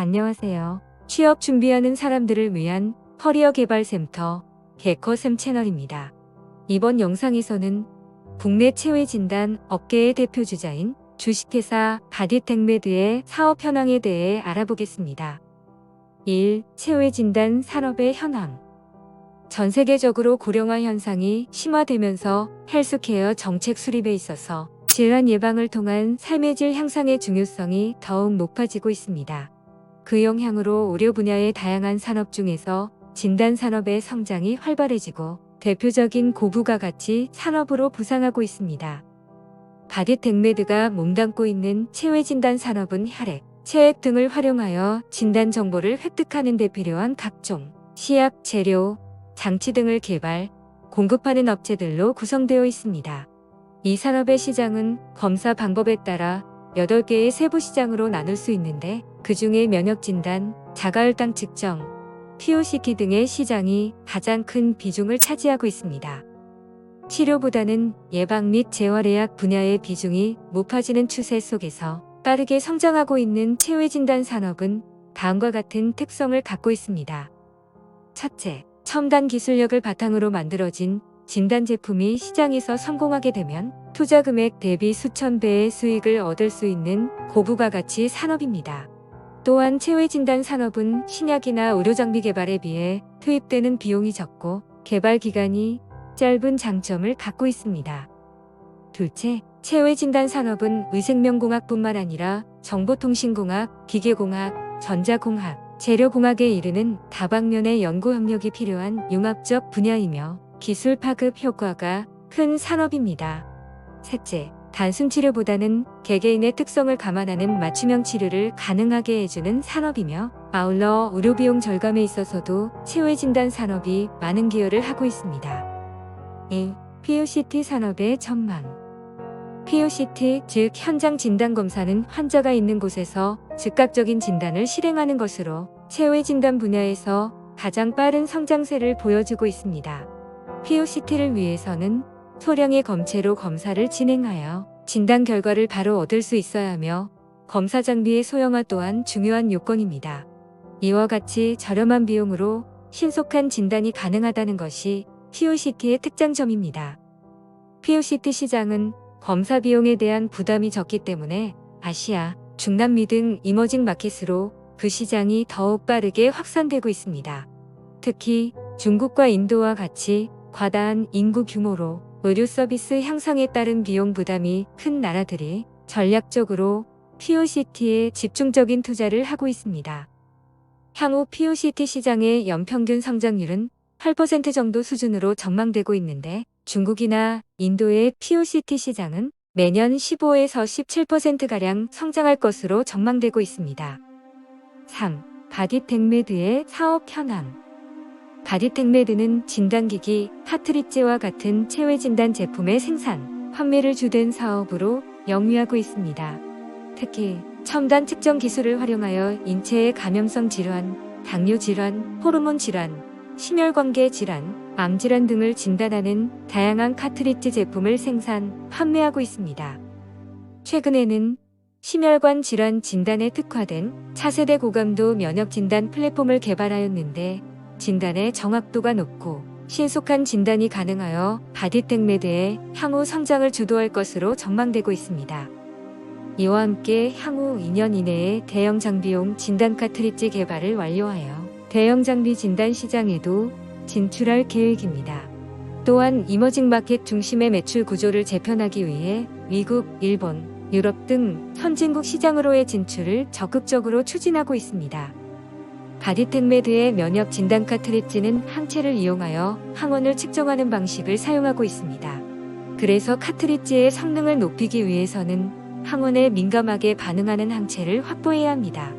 안녕하세요. 취업 준비하는 사람들을 위한 커리어 개발 센터 개커샘 채널입니다. 이번 영상에서는 국내 체외 진단 업계의 대표 주자인 주식회사 바디텍메드의 사업 현황에 대해 알아보겠습니다. 1. 체외 진단 산업의 현황. 전 세계적으로 고령화 현상이 심화되면서 헬스케어 정책 수립에 있어서 질환 예방을 통한 삶의 질 향상의 중요성이 더욱 높아지고 있습니다. 그 영향으로 의료 분야의 다양한 산업 중에서 진단 산업의 성장이 활발해지고 대표적인 고부가가치 산업으로 부상하고 있습니다. 바디텍메드가 몸담고 있는 체외 진단 산업은 혈액, 체액 등을 활용하여 진단 정보를 획득하는 데 필요한 각종 시약, 재료, 장치 등을 개발, 공급하는 업체들로 구성되어 있습니다. 이 산업의 시장은 검사 방법에 따라 8개의 세부 시장으로 나눌 수 있는데 그 중에 면역 진단, 자가혈당 측정, POCT 등의 시장이 가장 큰 비중을 차지하고 있습니다. 치료보다는 예방 및 재활의학 분야의 비중이 높아지는 추세 속에서 빠르게 성장하고 있는 체외 진단 산업은 다음과 같은 특성을 갖고 있습니다. 첫째, 첨단 기술력을 바탕으로 만들어진 진단 제품이 시장에서 성공하게 되면 투자 금액 대비 수천 배의 수익을 얻을 수 있는 고부가가치 산업입니다. 또한 체외 진단 산업은 신약이나 의료장비 개발에 비해 투입되는 비용이 적고 개발 기간이 짧은 장점을 갖고 있습니다. 둘째, 체외 진단 산업은 의생명공학뿐만 아니라 정보통신공학, 기계공학, 전자공학, 재료공학에 이르는 다방면의 연구 협력이 필요한 융합적 분야이며 기술 파급 효과가 큰 산업입니다. 셋째, 단순 치료보다는 개개인의 특성을 감안하는 맞춤형 치료를 가능하게 해주는 산업이며 아울러 의료비용 절감에 있어서도 체외 진단 산업이 많은 기여를 하고 있습니다. 1. POCT 산업의 전망. POCT, 즉 현장 진단 검사는 환자가 있는 곳에서 즉각적인 진단을 실행하는 것으로 체외 진단 분야에서 가장 빠른 성장세를 보여주고 있습니다. POCT를 위해서는 소량의 검체로 검사를 진행하여 진단 결과를 바로 얻을 수 있어야 하며 검사 장비의 소형화 또한 중요한 요건입니다. 이와 같이 저렴한 비용으로 신속한 진단이 가능하다는 것이 POCT의 특장점입니다. POCT 시장은 검사 비용에 대한 부담이 적기 때문에 아시아, 중남미 등 이머징 마켓으로 그 시장이 더욱 빠르게 확산되고 있습니다. 특히 중국과 인도와 같이 과다한 인구 규모로 의료 서비스 향상에 따른 비용 부담이 큰 나라들이 전략적으로 POCT에 집중적인 투자를 하고 있습니다. 향후 POCT 시장의 연평균 성장률은 8% 정도 수준으로 전망되고 있는데 중국이나 인도의 POCT 시장은 매년 15에서 17%가량 성장할 것으로 전망되고 있습니다. 3. 바디텍메드의 사업 현황. 바디텍메드는 진단기기, 카트리지와 같은 체외 진단 제품의 생산, 판매를 주된 사업으로 영위하고 있습니다. 특히 첨단 측정 기술을 활용하여 인체의 감염성 질환, 당뇨 질환, 호르몬 질환, 심혈관계 질환, 암 질환 등을 진단하는 다양한 카트리지 제품을 생산, 판매하고 있습니다. 최근에는 심혈관 질환 진단에 특화된 차세대 고감도 면역 진단 플랫폼을 개발하였는데 진단의 정확도가 높고 신속한 진단이 가능하여 바디텍메드의 향후 성장을 주도할 것으로 전망되고 있습니다. 이와 함께 향후 2년 이내에 대형 장비용 진단 카트리지 개발을 완료하여 대형 장비 진단 시장에도 진출할 계획입니다. 또한 이머징 마켓 중심의 매출 구조를 재편하기 위해 미국, 일본, 유럽 등 선진국 시장으로의 진출을 적극적으로 추진하고 있습니다. 바디텍메드의 면역 진단 카트리지는 항체를 이용하여 항원을 측정하는 방식을 사용하고 있습니다. 그래서 카트리지의 성능을 높이기 위해서는 항원에 민감하게 반응하는 항체를 확보해야 합니다.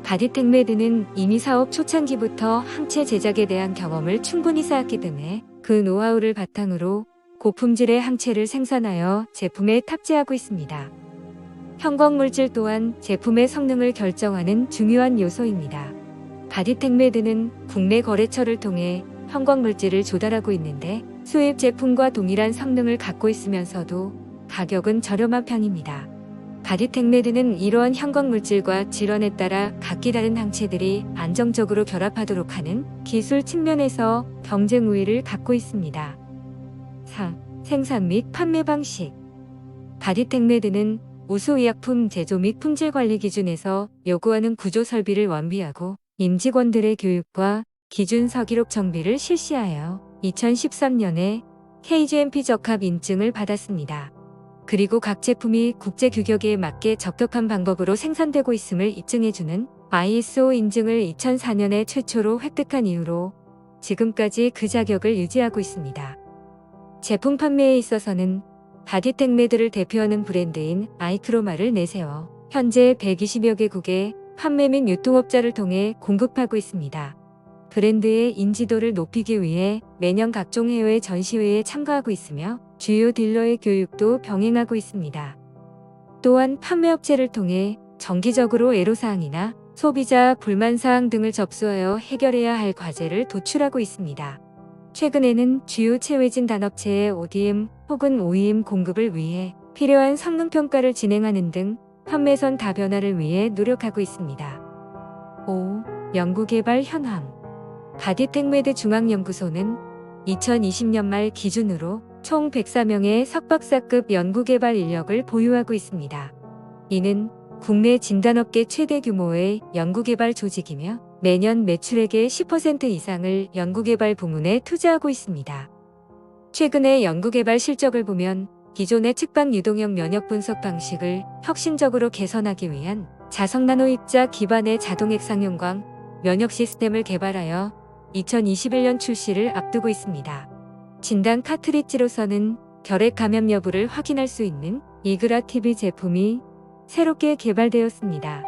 바디텍메드는 이미 사업 초창기부터 항체 제작에 대한 경험을 충분히 쌓았기 때문에 그 노하우를 바탕으로 고품질의 항체를 생산하여 제품에 탑재하고 있습니다. 형광물질 또한 제품의 성능을 결정하는 중요한 요소입니다. 바디텍메드는 국내 거래처를 통해 형광물질을 조달하고 있는데 수입 제품과 동일한 성능을 갖고 있으면서도 가격은 저렴한 편입니다. 바디텍메드는 이러한 형광물질과 질원에 따라 각기 다른 항체들이 안정적으로 결합하도록 하는 기술 측면에서 경쟁 우위를 갖고 있습니다. 4. 생산 및 판매 방식. 바디텍메드는 우수의약품 제조 및 품질 관리 기준에서 요구하는 구조 설비를 완비하고 임직원들의 교육과 기준 서기록 정비를 실시하여 2013년에 KGMP 적합 인증을 받았습니다. 그리고 각 제품이 국제 규격에 맞게 적격한 방법으로 생산되고 있음을 입증해주는 ISO 인증을 2004년에 최초로 획득한 이후로 지금까지 그 자격을 유지하고 있습니다. 제품 판매에 있어서는 바디텍메드를 대표하는 브랜드인 아이크로마를 내세워 현재 120여 개국의 판매 및 유통업자를 통해 공급하고 있습니다. 브랜드의 인지도를 높이기 위해 매년 각종 해외 전시회에 참가하고 있으며 주요 딜러의 교육도 병행하고 있습니다. 또한 판매업체를 통해 정기적으로 애로사항이나 소비자 불만사항 등을 접수하여 해결해야 할 과제를 도출하고 있습니다. 최근에는 주요 체외진 단업체의 ODM 혹은 OEM 공급을 위해 필요한 성능평가를 진행하는 등 판매선 다변화를 위해 노력하고 있습니다. 5. 연구개발 현황. 바디텍메드 중앙연구소는 2020년 말 기준으로 총 104명의 석박사급 연구개발 인력을 보유하고 있습니다. 이는 국내 진단업계 최대 규모의 연구개발 조직이며 매년 매출액의 10% 이상을 연구개발 부문에 투자하고 있습니다. 최근의 연구개발 실적을 보면 기존의 측방 유동형 면역 분석 방식을 혁신적으로 개선하기 위한 자석 나노 입자 기반의 자동 액상형광 면역 시스템을 개발하여 2021년 출시를 앞두고 있습니다. 진단 카트리지로서는 결핵 감염 여부를 확인할 수 있는 이그라 TV 제품이 새롭게 개발되었습니다.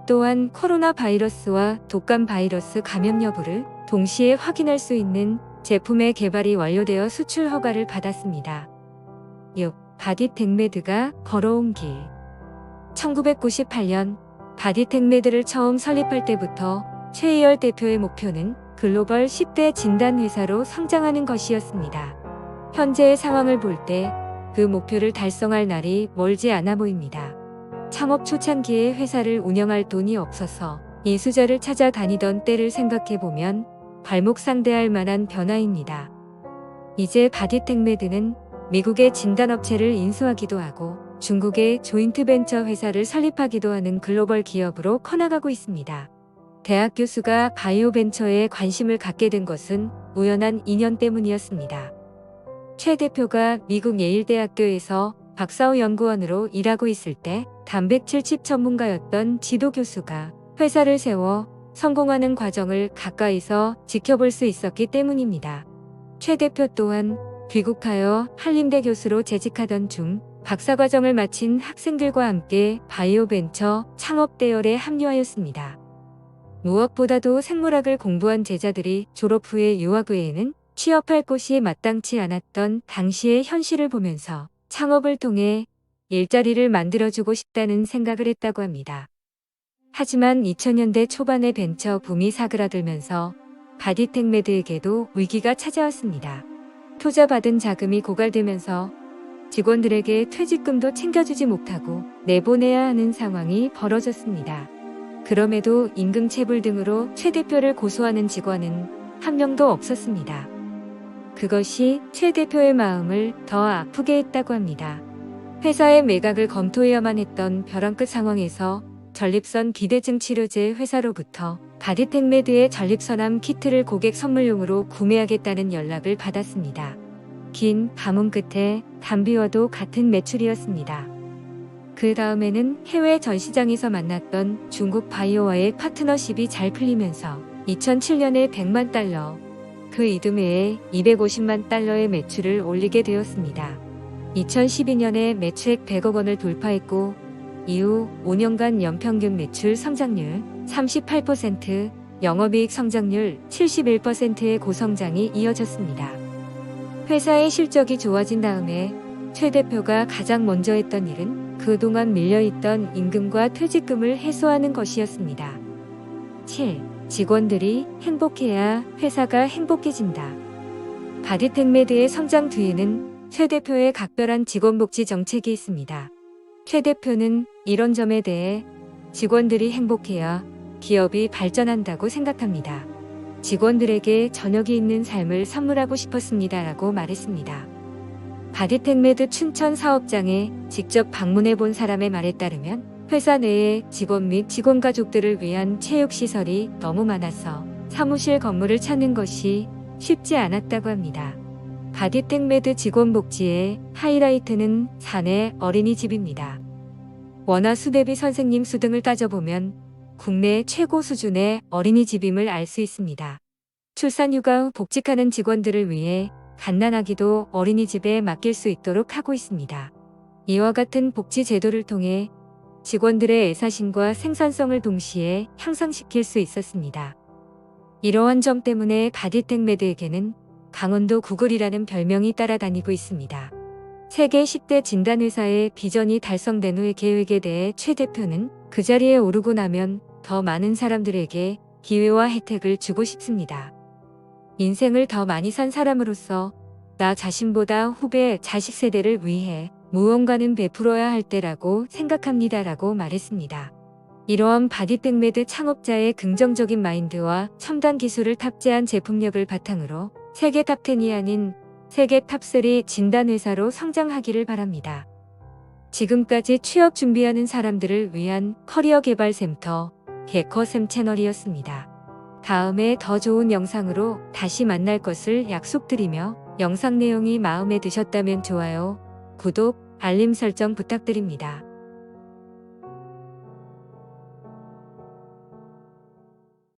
또한 코로나 바이러스와 독감 바이러스 감염 여부를 동시에 확인할 수 있는 제품의 개발이 완료되어 수출 허가를 받았습니다. 6. 바디텍메드가 걸어온 길. 1998년 바디텍메드를 처음 설립할 때부터 최희열 대표의 목표는 글로벌 10대 진단회사로 성장하는 것이었습니다. 현재의 상황을 볼 때 그 목표를 달성할 날이 멀지 않아 보입니다. 창업 초창기에 회사를 운영할 돈이 없어서 이수저를 찾아다니던 때를 생각해보면 발목 상대할 만한 변화입니다. 이제 바디텍메드는 미국의 진단업체를 인수하기도 하고 중국의 조인트벤처 회사를 설립하기도 하는 글로벌 기업으로 커나가고 있습니다. 대학 교수가 바이오 벤처에 관심을 갖게 된 것은 우연한 인연 때문이었습니다. 최 대표가 미국 예일대학교에서 박사후 연구원으로 일하고 있을 때 단백질 칩 전문가였던 지도 교수가 회사를 세워 성공하는 과정을 가까이서 지켜볼 수 있었기 때문입니다. 최 대표 또한 귀국하여 한림대 교수로 재직하던 중 박사과정을 마친 학생들과 함께 바이오 벤처 창업 대열에 합류하였습니다. 무엇보다도 생물학을 공부한 제자들이 졸업 후에 유학 외에는 취업할 곳이 마땅치 않았던 당시의 현실을 보면서 창업을 통해 일자리를 만들어주고 싶다는 생각을 했다고 합니다. 하지만 2000년대 초반에 벤처 붐이 사그라들면서 바디텍메드에게도 위기가 찾아왔습니다. 투자받은 자금이 고갈되면서 직원들에게 퇴직금도 챙겨주지 못하고 내보내야 하는 상황이 벌어졌습니다. 그럼에도 임금 체불 등으로 최 대표를 고소하는 직원은 한 명도 없었습니다. 그것이 최 대표의 마음을 더 아프게 했다고 합니다. 회사의 매각을 검토해야만 했던 벼랑 끝 상황에서 전립선 비대증 치료제 회사로부터 바디텍메드의 전립선암 키트를 고객 선물용으로 구매하겠다는 연락을 받았습니다. 긴 가뭄 끝에 담비와도 같은 매출이었습니다. 그 다음에는 해외 전시장에서 만났던 중국 바이오와의 파트너십이 잘 풀리면서 2007년에 100만 달러, 그 이듬해에 250만 달러의 매출을 올리게 되었습니다. 2012년에 매출액 100억 원을 돌파했고 이후 5년간 연평균 매출 성장률 38%, 영업이익 성장률 71%의 고성장이 이어졌습니다. 회사의 실적이 좋아진 다음에 최 대표가 가장 먼저 했던 일은 그동안 밀려있던 임금과 퇴직금을 해소하는 것이었습니다. 7. 직원들이 행복해야 회사가 행복해진다. 바디텍메드의 성장 뒤에는 최 대표의 각별한 직원복지 정책이 있습니다. 최 대표는 이런 점에 대해 직원들이 행복해야 기업이 발전한다고 생각합니다. 직원들에게 저녁이 있는 삶을 선물하고 싶었습니다라고 말했습니다. 바디텍메드 춘천 사업장에 직접 방문해 본 사람의 말에 따르면 회사 내에 직원 및 직원 가족들을 위한 체육시설이 너무 많아서 사무실 건물을 찾는 것이 쉽지 않았다고 합니다. 바디텍메드 직원 복지의 하이라이트는 사내 어린이집입니다. 원화 수대비 선생님 수 등을 따져보면 국내 최고 수준의 어린이집임을 알 수 있습니다. 출산휴가 후 복직하는 직원들을 위해 갓난아기도 어린이집에 맡길 수 있도록 하고 있습니다. 이와 같은 복지 제도를 통해 직원들의 애사심과 생산성을 동시에 향상시킬 수 있었습니다. 이러한 점 때문에 바디텍메드에게는 강원도 구글이라는 별명이 따라다니고 있습니다. 세계 10대 진단회사의 비전이 달성된 후의 계획에 대해 최 대표는 그 자리에 오르고 나면 더 많은 사람들에게 기회와 혜택을 주고 싶습니다. 인생을 더 많이 산 사람으로서 나 자신보다 후배 자식 세대를 위해 무언가는 베풀어야 할 때라고 생각합니다라고 말했습니다. 이러한 바디텍메드 창업자의 긍정적인 마인드와 첨단 기술을 탑재한 제품력을 바탕으로 세계 탑10이 아닌 세계 탑3 진단회사로 성장하기를 바랍니다. 지금까지 취업 준비하는 사람들을 위한 커리어 개발 센터 개커샘 채널이었습니다. 다음에 더 좋은 영상으로 다시 만날 것을 약속드리며 영상 내용이 마음에 드셨다면 좋아요, 구독, 알림 설정 부탁드립니다.